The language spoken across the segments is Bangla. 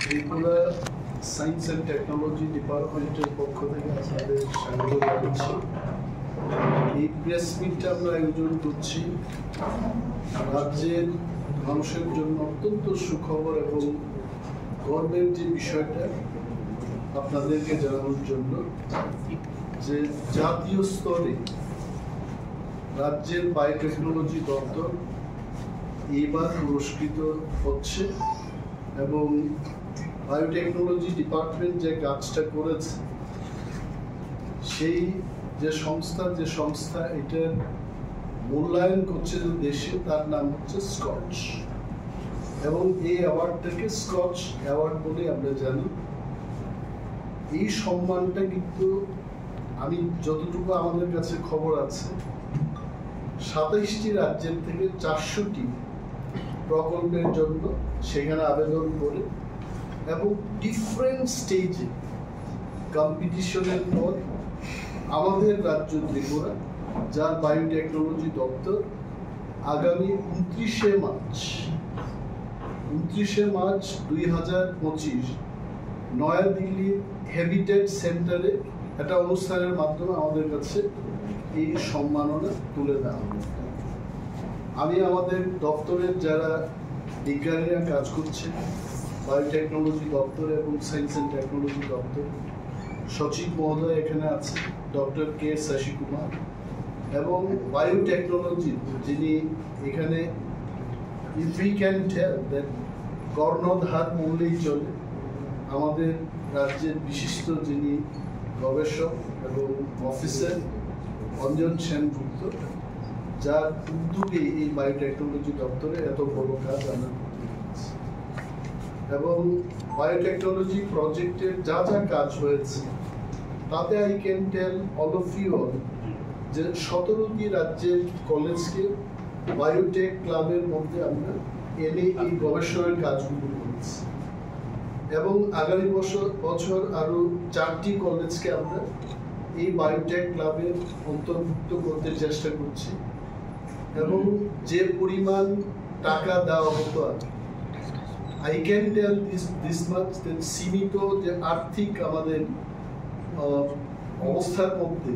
ত্রিপুরা সায়েন্স অ্যান্ড টেকনোলজি ডিপার্টমেন্টের পক্ষ থেকে আপনাদের স্বাগত জানাচ্ছি। এই প্রেস মিটটা আমরা আয়োজন করছি রাজ্যের মানুষের জন্য অত্যন্ত সুখবর এবং গর্বের যে বিষয়টা আপনাদেরকে জানানোর জন্য যে জাতীয় স্তরে রাজ্যের বায়োটেকনোলজি দপ্তর এইবার পুরস্কৃত হচ্ছে এবং বায়োটেকনোলজি ডিপার্টমেন্ট যে কাজটা করেছে সেই যে সংস্থা এটার মূল্যায়ন করছে যে দেশে, তার নাম হচ্ছে স্কচ এবং এই অ্যাওয়ার্ডটাকে স্কচ অ্যাওয়ার্ড বলে আমরা জানি। এই সম্মানটা কিন্তু আমি যতটুকু আমাদের কাছে খবর আছে 27টি রাজ্যের থেকে 400টি প্রকল্পের জন্য সেখানে আবেদন করে এবং ডিফারেন্ট স্টেজে কম্পিটিশনের পর আমাদের রাজ্য ত্রিপুরা, যার বায়োটেকনোলজি দপ্তর আগামী 29শে মার্চ 2025 নয়াদিল্লির হ্যাবিটেট সেন্টারে একটা অনুষ্ঠানের মাধ্যমে আমাদের কাছে এই সম্মাননা তুলে দেওয়া হবে। আমি আমাদের দপ্তরের যারা বিজ্ঞানীরা কাজ করছে বায়োটেকনোলজি দপ্তর এবং সায়েন্স অ্যান্ড টেকনোলজি দপ্তর, সচিব মহোদয় এখানে আছে ডক্টর কে শশী কুমার, এবং বায়োটেকনোলজি যিনি এখানে if we can tell that কর্ণধার বললেই চলে, আমাদের রাজ্যের বিশিষ্ট যিনি গবেষক এবং অফিসার অঞ্জন সেনগুপ্ত, যার উদ্যোগে এই বায়োটেকনোলজি দপ্তরে এত বড় কাজ আমরা করতে পেরেছি। এবং বায়োটেকনোলজি প্রজেক্টের যা যা কাজ হয়েছে তাতে I can tell all of you all যে 17টি রাজ্যের কলেজকে বায়োটেক ক্লাবের মধ্যে আমরা এনে এই গবেষণার কাজগুলো করেছি এবং আগামী বছর আরো 4টি কলেজকে আমরা এই বায়োটেক ক্লাবে অন্তর্ভুক্ত করতে চেষ্টা করছি এবং যে পরিমাণ টাকা দেওয়া হতো I can tell this much সীমিত যে আর্থিক আমাদের অবস্থার মধ্যে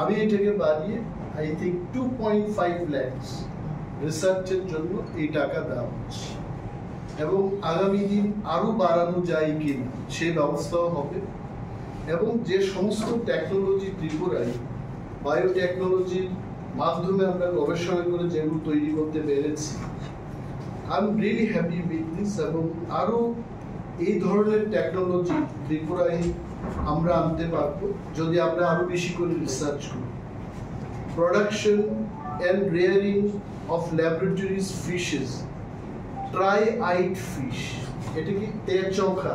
আমি এটাকে বাড়িয়ে আই থিঙ্ক 2.5 lakhs রিসার্চের জন্য এই টাকা দেওয়া হচ্ছে এবং আগামী দিন আরো বাড়ানো যায় কিনা সেই ব্যবস্থাও হবে এবং যে সমস্ত টেকনোলজি ত্রিপুরায় বায়োটেকনোলজির মাধ্যমে আমরা গবেষণা করে যেগুলো তৈরি করতে পেরেছি, I am really happy with this এবং আরো এই ধরনের টেকনোলজি ত্রিপুরায় আমরা আনতে পারবো যদি আমরা আরো বেশি করে রিসার্চ করি। Production and rearing of laboratories fishes, try-I'd fish, এটা কি তেচোখা,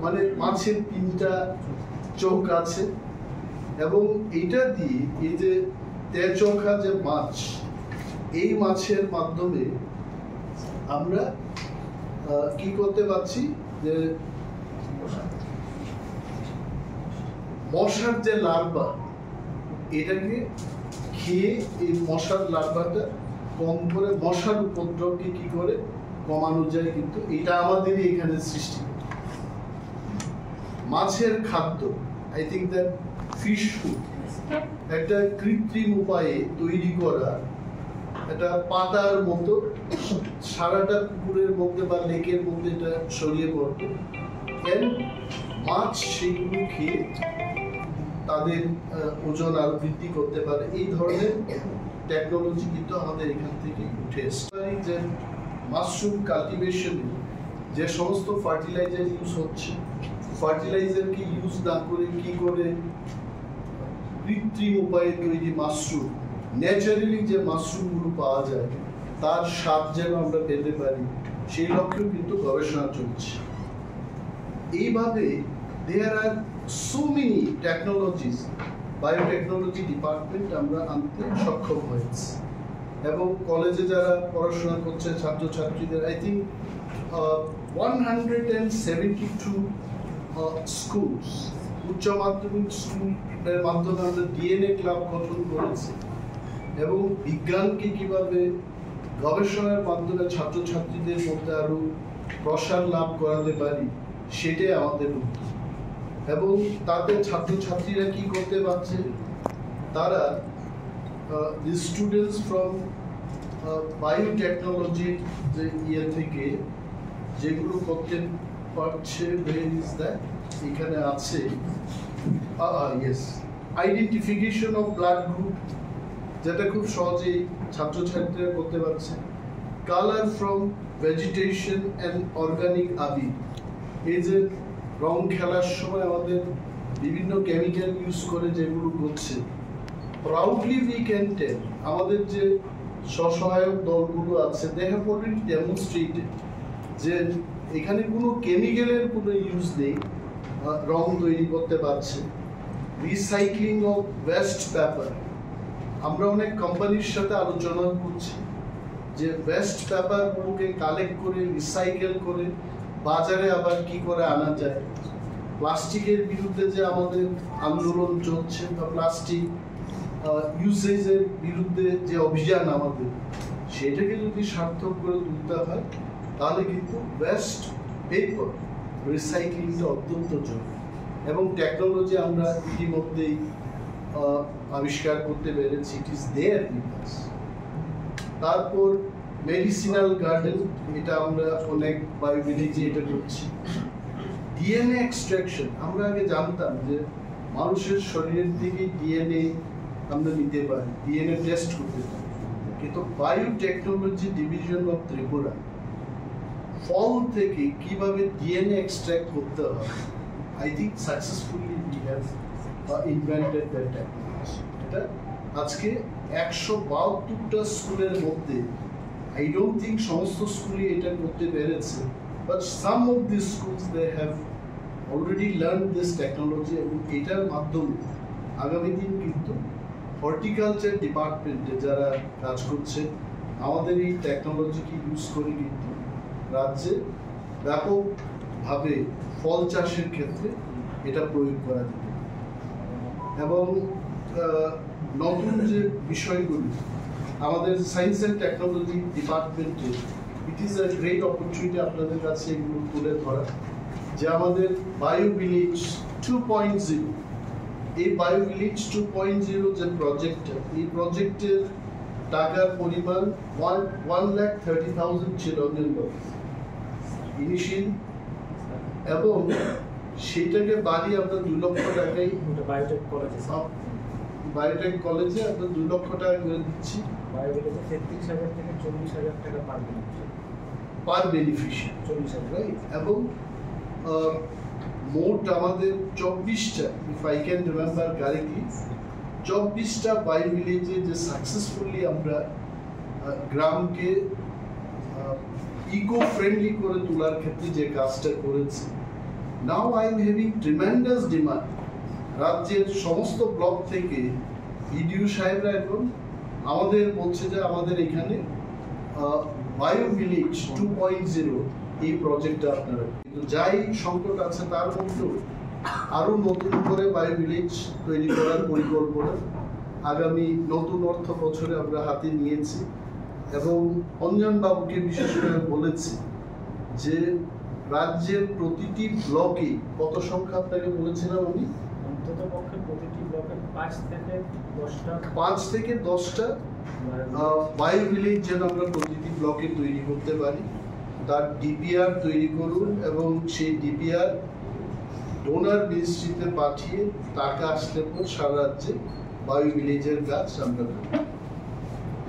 মানে মাছের 3টা চোখ আছে এবং এটা দিয়ে এই যে তেচোখা যে মাছ, এই মাছের মাধ্যমে আমরা কি করতে পারছি যে মশার যে লার্ভা, এটাকে খেয়ে এই মশার লার্ভাটা কম করে মশার উপদ্রবকে কি করে কমানো যায়, কিন্তু এটা আমাদেরই এখানে সৃষ্টি। মাছের খাদ্য, I think that fish food একটা কৃত্রিম উপায়ে তৈরি করা, একটা পাতার মতো সারাটা পুকুরের মধ্যে বা লেকের মধ্যে এটা ছড়িয়ে পড়তো, মাছ সেগুলো খেয়ে তাদের ওজন আরো বৃদ্ধি করতে পারে। এই ধরনের টেকনোলজি কিন্তু আমাদের এখান থেকে উঠে এসছে। যে মাশরুম কাল্টিভেশনে যে সমস্ত ফার্টিলাইজার ইউজ হচ্ছে, ফার্টিলাইজারকে ইউজ না করে কি করে কৃত্রিম উপায়ে তৈরি মাশরুম, ন্যাচারালি যে মাশরুমগুলো পাওয়া যায় তার স্বাদ যেন আমরা পেতে পারি, সেই লক্ষ্যেও কিন্তু গবেষণা চলছে। এইভাবে there are so many technologies biotechnology department আমরা আনতে সক্ষম হয়েছে এবং কলেজে যারা পড়াশোনা করছে ছাত্রছাত্রীদের আই থিঙ্ক 172 স্কুলস, উচ্চ মাধ্যমিক স্কুলের মাধ্যমে আমরা ডিএনএ ক্লাব গঠন করেছি এবং বিজ্ঞানকে কিভাবে গবেষণার মাধ্যমে ছাত্রছাত্রীদের মধ্যে আরো প্রসার লাভ করাতে পারি, সেটাই আমাদের উদ্যোগ। এবং তাতে ছাত্রছাত্রীরা কি করতে পারছে, তারা the students from biotechnology যে ইয়ে থেকে যেগুলো করতে পারছে, where is that, এখানে আছে, yes, identification of blood group, যেটা খুব সহজেই ছাত্রছাত্রীরা করতে পারছে। Colour from vegetation and organic abir, এই যে রং খেলার সময় আমাদের বিভিন্ন কেমিক্যাল ইউজ করে যেগুলো করছে, প্রাউডলি উই ক্যান টেল, আমাদের যে স্বসহায়ক দলগুলো আছে, দে হ্যাভ অলরেডি ডেমনস্ট্রেটেড যে এখানে কোনো কেমিক্যালের কোনো ইউজ নেই, রং তৈরি করতে পারছে। রিসাইক্লিং অফ ওয়েস্ট পেপার, আমরা অনেক কোম্পানির সাথে আলোচনা করছি যে ওয়েস্ট পেপারগুলোকে কালেক্ট করে রিসাইকেল করে বাজারে আবার কি করে আনা যায়। প্লাস্টিকের বিরুদ্ধে যে আমাদের আন্দোলন চলছে, বা প্লাস্টিক ইউসেজের বিরুদ্ধে যে অভিযান আমাদের, সেটাকে যদি সার্থক করে তুলতে হয়, তাহলে কিন্তু ওয়েস্ট পেপার রিসাইক্লিংটা অত্যন্ত জরুরি। এবং টেকনোলজি আমরা ইতিমধ্যেই আবিষ্কার করতে পেরেছি, it is there with us. তারপর মেডিসিনাল গার্ডেন, এটা আমরা অনেক বায়োভিলেজে এটা করছি। ডিএনএ এক্সট্রাকশন, আমরা আগে জানতাম যে মানুষের শরীরের থেকে ডিএনএ আমরা নিতে পারি, ডিএনএ টেস্ট করতে পারি, কিন্তু বায়োটেকনোলজি ডিভিশন অফ ত্রিপুরা ফল থেকে কিভাবে ডিএনএ এক্সট্রাক্ট করতে হয়, I think successfully we have invented that technology. এটা আজকে 172টা স্কুলের মধ্যে, আই ডোন্ট থিঙ্ক সমস্ত স্কুলে এটা করতে পেরেছে, but some of this schools they have already learn this technology. এবং এটার মাধ্যমে আগামী দিন কিন্তু হর্টিকালচার ডিপার্টমেন্টে যারা কাজ করছে, আমাদের এই টেকনোলজিকে ইউজ করে কিন্তু রাজ্যে ব্যাপকভাবে ফল চাষের ক্ষেত্রে এটা প্রয়োগ করা যেতে পারে। এবং নতুন যে বিষয়গুলি আমাদের সায়েন্স অ্যান্ড টেকনোলজি ডিপার্টমেন্টে, it is a great opportunity আপনাদের কাছে এগুলো তুলে ধরা, যে আমাদের বায়োভিলেজ 2.0, এই বায়োভিলেজ 2.0 যে প্রজেক্টটা, এই প্রজেক্টের টাকার পরিমাণ 1,30,000 ছিল ইনিশিয়াল, এবং সেটাকে বাড়িয়ে আমরা 2 লক্ষ টাকায় বায়োটেক কলেজে আমরা 2 লক্ষ টাকা করে দিচ্ছি। বায়োভিলেজে 33,000 থেকে 40,000 টাকা পার বেনিফিশিয়ারি, 40,000, রাইট। এবং মোট আমাদের 24টা, if I can remember correctly, 24টা বায়োভিলেজে যে সাকসেসফুলি আমরা গ্রামকে ইকো ফ্রেন্ডলি করে তোলার ক্ষেত্রে যে কাজটা করেছি, now I am having tremendous demand. রাজ্যের সমস্ত ব্লক থেকে বিডিও সাহেবরা এখন আমাদের বলছে যে আমাদের এখানে বায়োভিলেজ 2.0 এই প্রজেক্টটা আপনারা, কিন্তু যাই সংকট আছে তার মধ্যেও আরো নতুন করে বায়োভিলেজ তৈরি করার পরিকল্পনা আগামী নতুন অর্থ বছরে আমরা হাতে নিয়েছি। এবং অঞ্জন বাবুকে বিশেষ করে বলেছি যে রাজ্যের প্রতিটি ব্লকে, কত সংখ্যা আপনাকে বলেছিলাম আমি, অন্ততপক্ষে প্রতিটি ব্লকে 5 থেকে 10টা বায়োভিলেজ যেন আমরা প্রতিটি ব্লকে তৈরি করতে পারি, তার ডিপিআর তৈরি করুন, এবং সেই ডিপিআর ডোনার মিনিস্ট্রিতে পাঠিয়ে টাকা আসলে পর সারা রাজ্যে বায়োভিলেজের কাজ আমরা করি।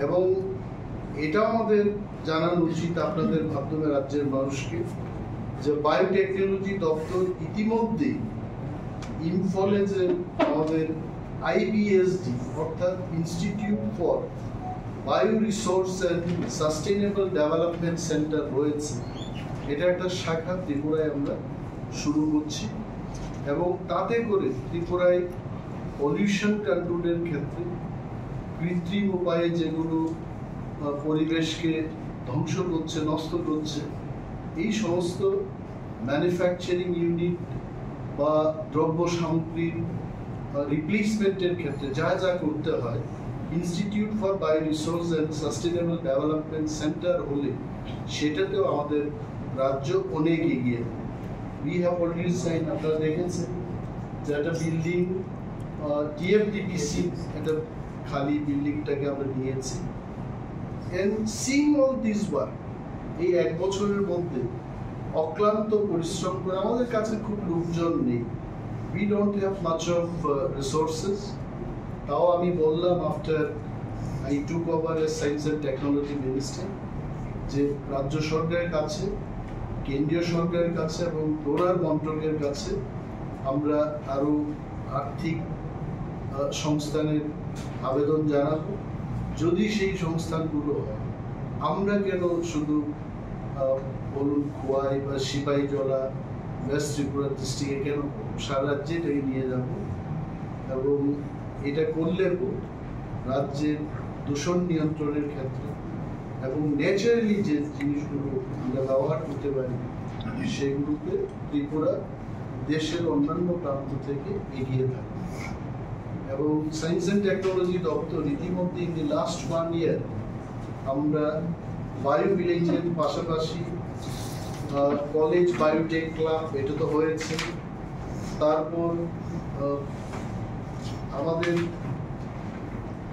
এবং এটা আমাদের জানানো উচিত আপনাদের মাধ্যমে রাজ্যের মানুষকে, যে বায়োটেকনোলজি দপ্তর ইতিমধ্যে ইম্ফলে যে আমাদের আইবিএসডি অর্থাৎ institute for bio resource and sustainable development centre রয়েছে, এটা একটা শাখা ত্রিপুরায় আমরা শুরু করছি। এবং তাতে করে ত্রিপুরায় পলিউশন কন্ট্রোলের ক্ষেত্রে কৃত্রিম উপায়ে যেগুলো পরিবেশকে ধ্বংস করছে, নষ্ট করছে, এই সমস্ত ম্যানুফ্যাকচারিং ইউনিট বা দ্রব্য সামগ্রীর রিপ্লেসমেন্টের ক্ষেত্রে যা যা করতে হয়, institute for bio resource and sustainable development centre হলে সেটাতেও আমাদের রাজ্য অনেক এগিয়ে। উই হ্যাভ অলরেডি সাইন, আপনারা দেখেছেন যে একটা বিল্ডিং টিএফডিপিসি একটা খালি বিল্ডিংটাকে আমরা নিয়েছি। And seeing all this work, এই 1 বছরের মধ্যে অক্লান্ত পরিশ্রম করে, আমাদের কাছে খুব লোকজন নেই, we don't have much of resources. তাও আমি বললাম after I took over as science and technology minister যে রাজ্য সরকারের কাছে, কেন্দ্রীয় সরকারের কাছে এবং ডোনার মন্ত্রকের কাছে আমরা আরো আর্থিক সংস্থানের আবেদন জানাবো। যদি সেই সংস্থানগুলো হয়, আমরা কেন শুধু বলুন খোয়াই বা সিপাহীজলা ওয়েস্ট ত্রিপুরা ডিস্ট্রিক্টে কেন, সারা রাজ্যে এটাকে নিয়ে যাব এবং এটা করলে রাজ্যের দূষণ নিয়ন্ত্রণের ক্ষেত্রে এবং ন্যাচারালি যে জিনিসগুলো আমরা ব্যবহার করতে পারি সেগুলোতে ত্রিপুরা দেশের অন্যান্য প্রান্ত থেকে এগিয়ে থাকে। এবং সায়েন্স অ্যান্ড টেকনোলজি দপ্তর ইতিমধ্যে ইন দি লাস্ট 1 year আমরা বায়ো ভিলেজের পাশাপাশি কলেজ বায়োটেক ক্লাব এটা তো হয়েছে, তারপর আমাদের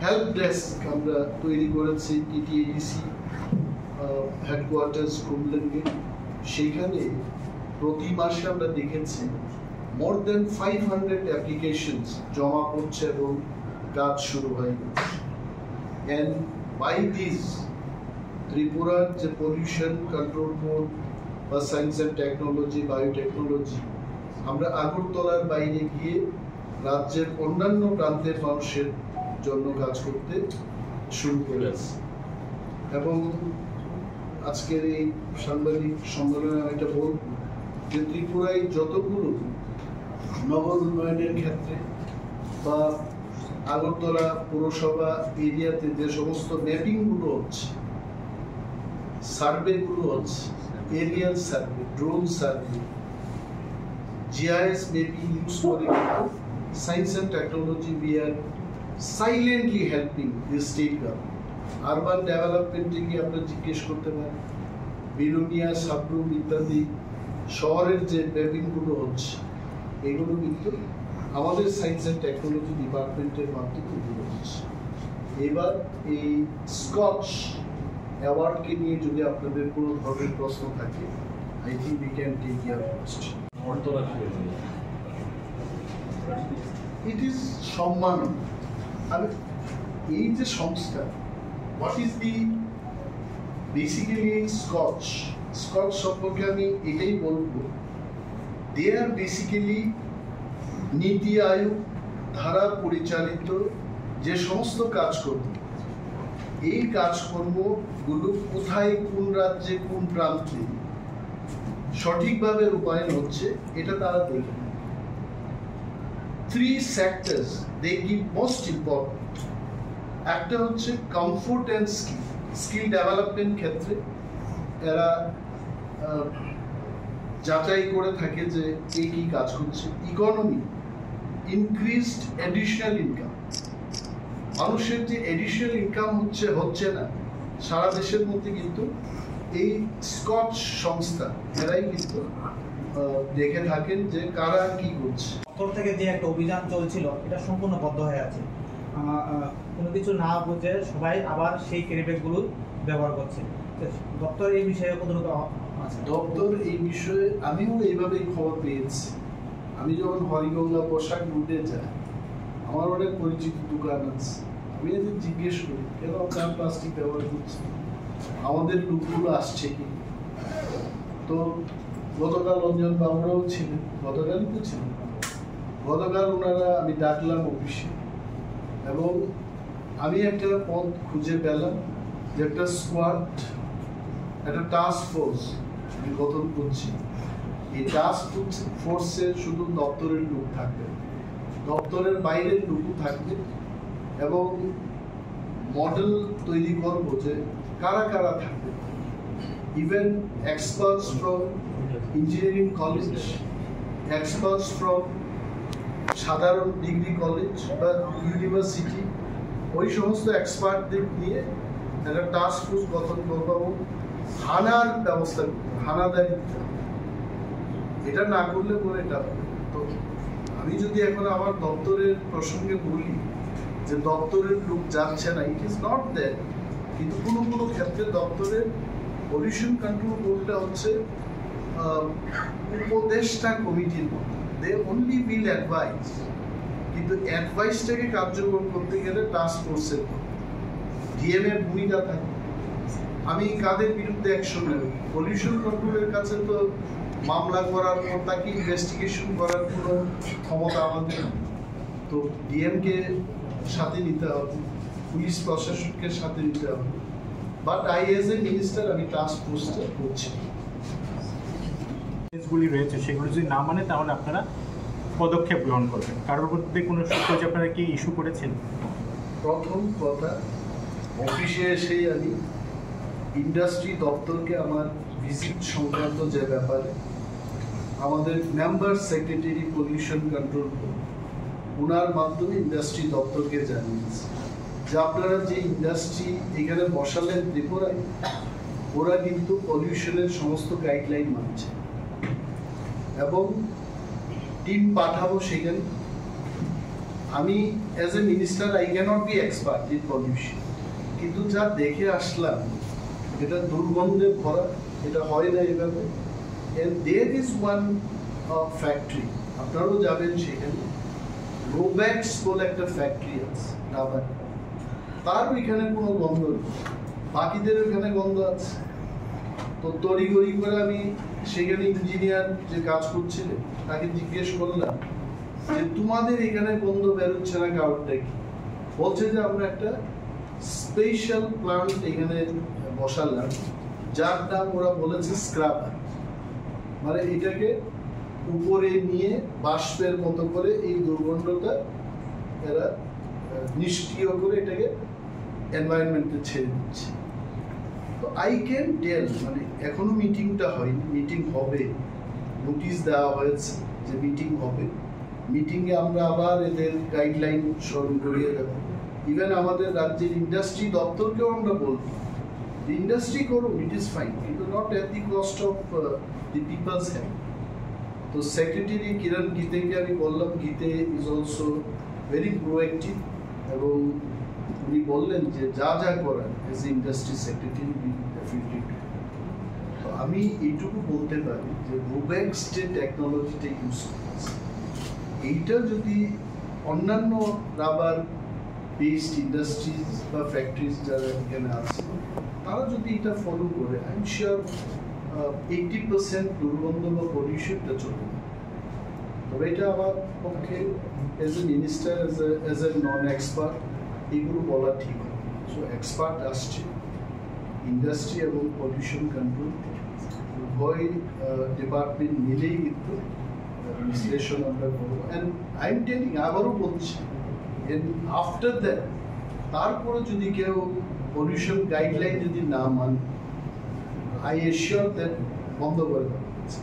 হেল্প ডেস্ক আমরা তৈরি করেছি টিটিএডিসি হেডকোয়ার্টার্স কুমলেনগে। সেইখানে প্রতি মাসে আমরা দেখেছি মোর দেন 500 অ্যাপ্লিকেশনস জমা পড়ছে এবং কাজ শুরু হয়ে গেছে। অ্যান্ড বাই দিস ত্রিপুরার যে পলিউশন কন্ট্রোল বোর্ড বা সায়েন্স অ্যান্ড টেকনোলজি, বায়োটেকনোলজি, আমরা আগরতলার বাইরে গিয়ে রাজ্যের অন্যান্য প্রান্তের মানুষের জন্য কাজ করতে শুরু করেছি। এবং আজকের এই সাংবাদিক সম্মেলনে আমি এটা বলব যে ত্রিপুরায় যতগুলো নগর উন্নয়নের ক্ষেত্রে বা আগরতলা পৌরসভা এরিয়াতে যে সমস্ত ম্যাপিংগুলো হচ্ছে, সার্ভেগুলো হচ্ছে, aerial survey, drone survey, GIS maybe used for the science and technology, we are silently helping the state government. Urban development কি আমরা জিজ্ঞেস করতে পারি, বিরুনিয়া, সাবরুম ইত্যাদি শহরের যে ম্যাপিংগুলো হচ্ছে এগুলো কিন্তু আমাদের সায়েন্স অ্যান্ড টেকনোলজি ডিপার্টমেন্টের মাধ্যমে এগুলো হচ্ছে। এবার এই স্কচ অ্যাওয়ার্ডকে নিয়ে যদি আপনাদের কোনো ধরনের প্রশ্ন থাকে, I think we can take your question. It is সম্মান। আর এই যে সংস্থা, what is the basically Scotch সম্পর্কে আমি এটাই বলবো, they are basically নীতি আয়োগ ধারা পরিচালিত যে সমস্ত কাজকর্ম, এই কাজকর্মগুলো কোথায়, কোন রাজ্যে, কোন প্রান্তে সঠিকভাবে রূপায়ণ হচ্ছে এটা তারা দেখে। 3 sectors they give most important. একটা হচ্ছে কমফোর্ট অ্যান্ড স্কিল ডেভেলপমেন্ট ক্ষেত্রে এরা যাচাই করে থাকে যে কে কি কাজ করছে। ইকোনমি, ইনক্রিজড অ্যাডিশনাল ইনকাম, মানুষের যে অ্যাডিশনাল ইনকাম হচ্ছে না সারা দেশের মধ্যে, কিন্তু এই স্কচ সংস্থা এরাই কিন্তু দেখে থাকেন যে কারা কি করছে। দপ্তর থেকে যে একটা অভিযান চলছিল এটা সম্পূর্ণ বন্ধ হয়ে আছে, কোনো কিছু না বুঝে সবাই আবার সেই ক্যারিব্যাগগুলো ব্যবহার করছে। দপ্তর এই বিষয়ে কতটুকু আছে? দপ্তর এই বিষয়ে আমিও এইভাবেই খবর পেয়েছি। আমি যখন হরিগঙ্গা পোশাক রুটে যাই, আমার অনেক পরিচিত দোকান আছে, আমি এদের জিজ্ঞেস করি কেন আপনার প্লাস্টিক ব্যবহার করছে, আমাদের লোকগুলো আসছে কি। তো গতকাল অঞ্জন বাবুরাও ছিলেন, গতকালই তো ছিলেন, গতকাল ওনারা আমি ডাকলাম অফিসে এবং আমি একটা পথ খুঁজে পেলাম যে একটা স্কোয়াড, একটা টাস্ক ফোর্স আমি গঠন করছি। এই টাস্ক ফোর্সে শুধু দপ্তরের লোক থাকবে, দপ্তরের বাইরের লোকও থাকবে এবং মডেল তৈরি করবো যে কারা কারা থাকবে। Even experts from engineering college, experts from সাধারণ ডিগ্রি কলেজ বা ইউনিভার্সিটি, ওই সমস্ত এক্সপার্টদের নিয়ে একটা টাস্ক ফোর্স গঠন করবো। হানার ব্যবস্থা করতে হবে, হানাদারি দিতে হবে। এটা না করলে পরে এটা হবে। তো আমি যদি এখন আমার দপ্তরের প্রসঙ্গে বলি যে দপ্তরের লোক যাচ্ছে না, ইট ইজ নট দ্যাট, কিন্তু কোনো কোনো ক্ষেত্রে দপ্তরের পলিউশন কন্ট্রোল বোর্ডটা হচ্ছে উপদেষ্টা কমিটির মতো, দে অনলি উইল অ্যাডভাইস, কিন্তু অ্যাডভাইসটাকে কার্যকর করতে গেলে টাস্ক ফোর্সের ডিএম এর ভূমিকা থাকে। আমি কাদের বিরুদ্ধে অ্যাকশন নেব? পলিউশন কন্ট্রোলের কাছে তো মামলা করার পর তাকে ইনভেস্টিগেশন করার কোনো ক্ষমতা আমাদের নেই। তো ডিএমকে সাথে নিতে হবে, পুলিশ প্রশাসনকে সাথে নিতে হবে, but I as a minister আমি টাস্ক ফোর্সটা করছি। গুলি রয়েছে সেগুলো যদি না মানে তাহলে আপনারা পদক্ষেপ গ্রহণ করবেন। কারোর মধ্যে কোনো সুযোগ আপনারা কি ইস্যু করেছেন? প্রথম কথা, অফিসে এসেই আমি ইন্ডাস্ট্রি দপ্তরকে আমার ভিজিট সংক্রান্ত যে ব্যাপারে আমাদের মেম্বার সেক্রেটারি পলিউশন কন্ট্রোল ওনার মাধ্যমে ইন্ডাস্ট্রি দপ্তরকে জানিয়েছি যে আপনারা যে ইন্ডাস্ট্রি এখানে বসালেন ত্রিপুরায়, ওরা কিন্তু পলিউশনের সমস্ত গাইডলাইন মানছে এবং টিম পাঠাবো সেখানে। আমি as a minister I cannot be expert in pollution, কিন্তু যা দেখে আসলাম এটা দুর্গন্ধে ভরা, এটা হয় না এভাবে। And there is one factory, আপনারাও যাবেন সেখানে, রোব্যাক্স বলে একটা ফ্যাক্টরি আছে রাবার, তার ওইখানে কোনো গন্ধ নেই, বাকিদের ওইখানে গন্ধ আছে। তো তড়িঘড়ি করে আমি সেখানে ইঞ্জিনিয়ার যে কাজ করছিলেন তাকে জিজ্ঞেস করলাম যে তোমাদের এখানে গন্ধ বেরোচ্ছে না কারণটা কি? বলছে যে আমরা একটা স্পেশাল প্লান্ট এখানে বসালাম, যার নাম ওরা বলেছে স্ক্রাবার, মানে এটাকে উপরে নিয়ে বাষ্পের মতো করে এই দুর্গন্ধটা এরা নিষ্ক্রিয় করে এটাকে এনভায়রনমেন্টে ছেড়ে দিচ্ছে। তো আই ক্যান টেল, মানে এখনো মিটিংটা হয়নি, মিটিং হবে, নোটিশ দেওয়া হয়েছে যে মিটিং হবে, মিটিংয়ে আমরা আবার এদের গাইডলাইন স্মরণ করিয়ে দেবো। ইভেন আমাদের রাজ্যের ইন্ডাস্ট্রি দপ্তরকেও আমরা বলবো ইন্ডাস্ট্রি করুন, ইট ইজ ফাইন, কিন্তু not at the cost of the people's health. তো সেক্রেটারি কিরণ গীতেকে আমি বললাম, গীতে ইজ অলসো ভেরি প্রোঅ্যাক্টিভ এবং উনি বললেন যে যা যা করার এজ ইন্ডাস্ট্রি সেক্রেটারি তো আমি এইটুকু বলতে পারি যে রোব্যাক্স যে টেকনোলজিটা ইউজ করছে, এইটা যদি অন্যান্য রাবার বেসড ইন্ডাস্ট্রিজ বা ফ্যাক্টরিজ যারা এখানে আছে তারা যদি এটা ফলো করে, আই এম শিওর 80% দুর্গন্ধ বা পলিউশনটা চলে যাবে। তবে এটা আমার পক্ষে as a minister, as a non expert এগুলো বলা ঠিক হবে। সো এক্সপার্ট আসছে, ইন্ডাস্ট্রি এবং পলিউশন কন্ট্রোল উভয় ডিপার্টমেন্ট মিলেই কিন্তু বিশ্লেষণ আমরা করবো। অ্যান্ড আই এম টেলিং, আবারও বলছি, আফটার দ্যাট তারপরে যদি কেউ পলিউশন গাইডলাইন যদি না মানে, আই এশিওর দ্যাট বন্ধ করে দেওয়া হচ্ছে।